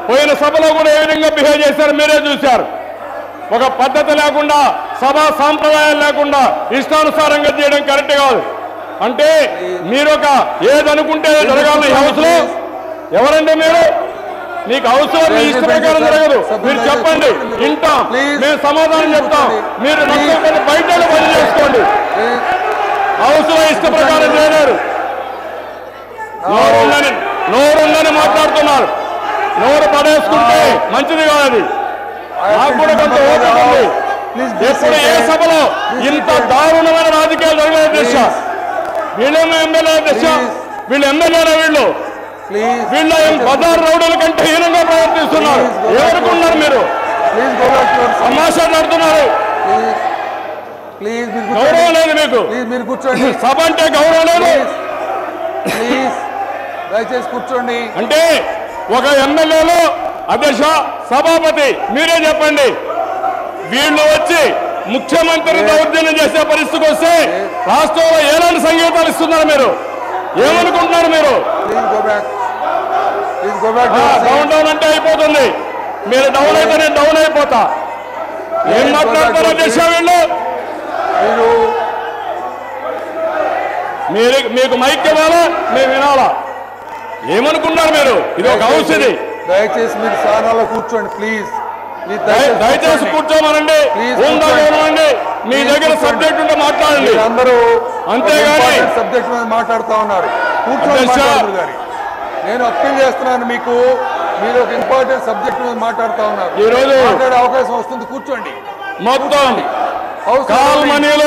పోయిన సభలో కూడా ఏ విధంగా బిహేవ్ చేశారు మీరే చూశారు. ఒక పద్ధతి లేకుండా సభా సాంప్రదాయాలు లేకుండా ఇష్టానుసారంగా చేయడం కరెక్ట్ కాదు. అంటే మీరు ఒక ఏదనుకుంటే జరగాలని హౌస్లో ఎవరండి మీరు? మీకు హౌస్లో మీ ఇష్ట ప్రకారం జరగదు. మీరు చెప్పండి, వింటాం, మేము సమాధానం చెప్తాం. మీరు బయట పని చేసుకోండి. హౌస్లో ఇష్ట ప్రకారం చేయలేరు. నోరుందని మాట్లాడుతున్నారు. నోరు పడేసుకుంటే మంచిది కాదు. నాకు కూడా కొంత ఓపిక ఉంది. ఎప్పుడు ఏ సభలో ఇంత దారుణమైన రాజకీయాలు జరగలేదు దిశ. వీళ్ళేమో ఎమ్మెల్యే దిశ, వీళ్ళు ఎమ్మెల్యేనా? వీళ్ళ బజార్ రౌడీల కంటే హీనంగా ప్రవర్తిస్తున్నారు. ఎవరుకున్నారు మీరు? సమాచారాడుతున్నారు. గౌరవం లేదు మీకు. సభ అంటే గౌరవం లేదు. దయచేసి కూర్చోండి. అంటే ఒక ఎమ్మెల్యేలో అధ్యక్ష, సభాపతి మీరే చెప్పండి. వీళ్ళు వచ్చి ముఖ్యమంత్రి దౌర్జన్యం చేసే పరిస్థితికి వస్తే రాష్ట్రంలో ఎలాంటి సంకేతాలు ఇస్తున్నారు మీరు? ఏమనుకుంటున్నారు మీరు? డౌన్ డౌన్ అంటే అయిపోతుంది. మీరు డౌన్ అయితే నేను డౌన్ అయిపోతా. ఏం మాట్లాడతారు అధ్యక్ష? వీళ్ళు మీకు మైక్ ఇవ్వాలా, మేము వినాలా? ఏమనుకున్నారు మీరు? ఇది ఒక హౌస్. ఇది దయచేసి మీరు స్థానాల్లో కూర్చోండి ప్లీజ్. దయచేసి కూర్చోమనండి. ఉండండి. మీ దగ్గర సబ్జెక్ట్ ఉంటే మాట్లాడండి. అందరూ అంతేగాని సబ్జెక్ట్ మీద మాట్లాడుతూ ఉన్నారు. కూర్చోండి. నేను అప్పీల్ చేస్తున్నాను మీకు. మీరు ఒక ఇంపార్టెంట్ సబ్జెక్ట్ మీద మాట్లాడుతూ ఉన్నారు. ఈ రోజు మాట్లాడే అవకాశం వస్తుంది. కూర్చోండి. మొత్తం కాల్ మనీలో